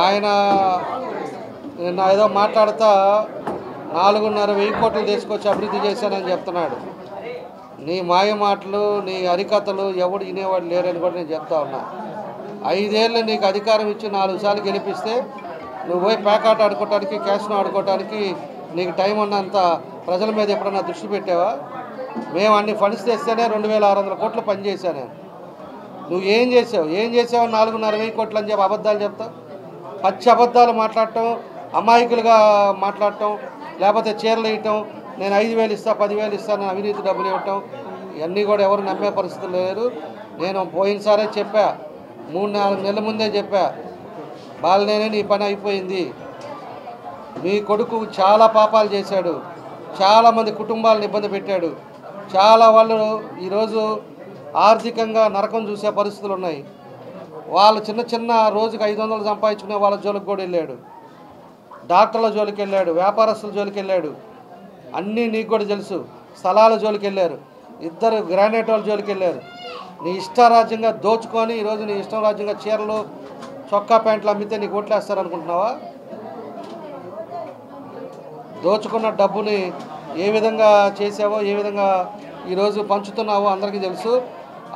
ఆయన నిన్న ఏదో మాట్లాడుతా 4,500 కోట్లు తీసుకొచ్చి అభివృద్ధి చేశానని చెప్తున్నాడు. నీ మాయ మాటలు, నీ హరికథలు ఎవడు వినేవాడు లేరని కూడా నేను చెప్తా ఉన్నా. 5 ఏళ్ళు నీకు అధికారం ఇచ్చి 4 సార్లు గెలిపిస్తే నువ్వు పోయి ప్యాకాట్ ఆడుకోవటానికి, క్యాష్ను ఆడుకోవటానికి నీకు టైం ఉన్నంత ప్రజల మీద ఎప్పుడన్నా దృష్టి పెట్టావా? మేము అన్ని ఫండ్స్ తెస్తేనే 2,600 కోట్లు పనిచేశాను. నువ్వు ఏం చేసావు? 4,500 కోట్లు అని చెప్పి అబద్ధాలు చెప్తావు. పచ్చి అబద్ధాలు మాట్లాడటం, అమాయకులుగా మాట్లాడటం, లేకపోతే చీరలు వేయటం, నేను 5,000 ఇస్తా, 10,000 ఇస్తాను, అవినీతి డబ్బులు ఇవ్వటం, ఇవన్నీ కూడా ఎవరు నమ్మే పరిస్థితులు లేరు. నేను పోయినసారే చెప్పా, 3-4 నెలల ముందే చెప్పా, బాలనేనే నీ పని అయిపోయింది. మీ కొడుకు చాలా పాపాలు చేశాడు, చాలామంది కుటుంబాలను ఇబ్బంది పెట్టాడు, చాలా వాళ్ళు ఈరోజు ఆర్థికంగా నరకం చూసే పరిస్థితులు ఉన్నాయి. వాళ్ళు చిన్న రోజుకి 500 సంపాదించుకునే వాళ్ళ జోలికి కూడా వెళ్ళాడు, డాక్టర్ల జోలికి వెళ్ళాడు, వ్యాపారస్తుల జోలికి వెళ్ళాడు. అన్నీ నీకు కూడా తెలుసు. స్థలాల జోలికి వెళ్ళారు, 2 గ్రానైట్ వాళ్ళ జోలికి వెళ్ళారు. నీ ఇష్టారాజ్యంగా దోచుకొని ఈరోజు నీ ఇష్టం రాజ్యంగా చీరలు, చొక్కా ప్యాంట్లు అమ్మితే నీకు ఓట్లేస్తారనుకుంటున్నావా? దోచుకున్న డబ్బుని ఏ విధంగా చేసావో, ఏ విధంగా ఈరోజు పంచుతున్నావో అందరికీ తెలుసు.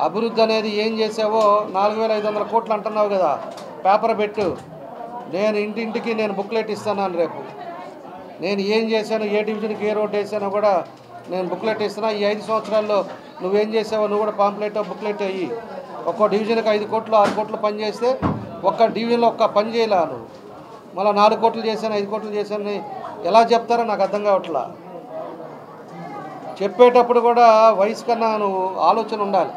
అభివృద్ధి అనేది ఏం చేసావో 4,500 కోట్లు అంటున్నావు కదా, పేపర్ పెట్టు. నేను ఇంటింటికి నేను బుక్లెట్ ఇస్తున్నాను రేపు. నేను ఏం చేశాను, ఏ డివిజన్కి ఏ రోడ్డు వేసానో కూడా నేను బుక్లెట్ ఇస్తున్నా. ఈ 5 సంవత్సరాల్లో నువ్వేం చేసావో నువ్వు కూడా పాంప్లెట్, బుక్లెట్ అయ్యి. ఒక్కో డివిజన్కి 5 కోట్లు 6 కోట్లు పని చేస్తే ఒక్క డివిజన్లో ఒక్క పని చేయలే నువ్వు. మళ్ళీ 4 కోట్లు చేశాను, 5 కోట్లు చేశాను ఎలా చెప్తారో నాకు అర్థం కావట్లా. చెప్పేటప్పుడు కూడా వయసు కన్నా నువ్వు ఆలోచన ఉండాలి.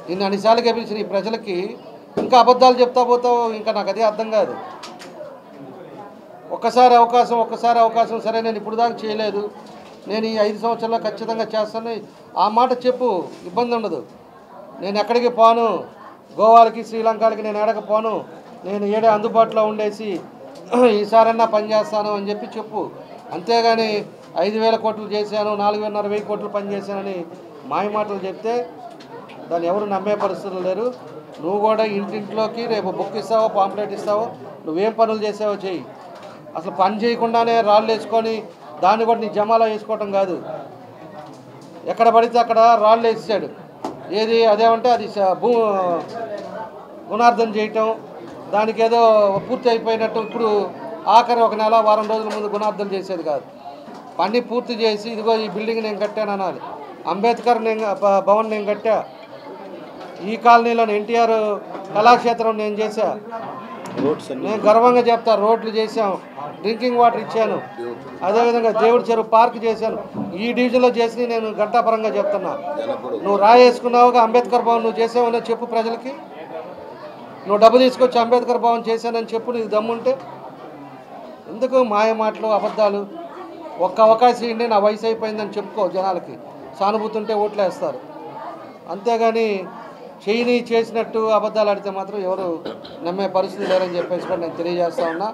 నిన్ను అన్నిసార్లు గెలిపించిన ఈ ప్రజలకి ఇంకా అబద్ధాలు చెప్తా పోతావు, ఇంకా నాకు అదే అర్థం కాదు. ఒక్కసారి అవకాశం సరే నేను ఇప్పుడు దాకా చేయలేదు, నేను ఈ 5 సంవత్సరాల్లో ఖచ్చితంగా చేస్తాను, ఆ మాట చెప్పు, ఇబ్బంది ఉండదు. నేను ఎక్కడికి పోను, గోవాలకి శ్రీలంకలకి నేను ఎడకపోను, నేను ఏడే అందుబాటులో ఉండేసి ఈసారన్నా పనిచేస్తాను అని చెప్పు. అంతేగాని 5,000 కోట్లు చేశాను, 4,500 కోట్లు పనిచేశానని మాయ మాటలు చెప్తే దాన్ని ఎవరు నమ్మే పరిస్థితులు లేరు. నువ్వు కూడా ఇంటింట్లోకి రేపు బుక్ ఇస్తావో, పాంప్లెట్ ఇస్తావో, నువ్వేం పనులు చేసావో చెయ్యి. అసలు పని చేయకుండానే రాళ్ళు వేసుకొని దాన్ని కూడా నీ జమాలో వేసుకోవటం కాదు. ఎక్కడ పడితే అక్కడ రాళ్ళు వేసాడు. ఏది అదేమంటే అది గుణార్థం చేయటం, దానికి ఏదో పూర్తి అయిపోయినట్టు ఇప్పుడు ఆఖరి 1 నెల వారం రోజుల ముందు గుణార్థం చేసేది కాదు. పని పూర్తి చేసి ఇదిగో ఈ బిల్డింగ్ నేను కట్టాను అనాలి. అంబేద్కర్ భవన్ నేను కట్టా, ఈ కాలనీలో ఎన్టీఆర్ కళాక్షేత్రం నేను చేశా, నేను గర్వంగా చెప్తా. రోడ్లు చేశాం, డ్రింకింగ్ వాటర్ ఇచ్చాను, అదేవిధంగా దేవుడి చెరువు పార్క్ చేశాను. ఈ డివిజన్లో చేసి నేను గంటాపరంగా చెప్తున్నా. నువ్వు రాయేసుకున్నావుగా అంబేద్కర్ భవన్ నువ్వు చేసావని చెప్పు ప్రజలకి. నువ్వు డబ్బు తీసుకొచ్చి అంబేద్కర్ భవన్ చేశానని చెప్పు, నీకు దమ్ముంటే. ఎందుకు మాయ మాటలు, అబద్ధాలు? ఒక్క అవకాశం ఇవ్వండి, నా వయసు అయిపోయిందని చెప్పుకో, జనాలకి సానుభూతి ఉంటే ఓట్లు వేస్తారు. అంతేగాని చేసినట్టు అబద్ధాలు ఆడితే మాత్రం ఎవరు నమ్మే పరిస్థితి లేరని చెప్పేసి కూడా నేను తెలియజేస్తా ఉన్నా.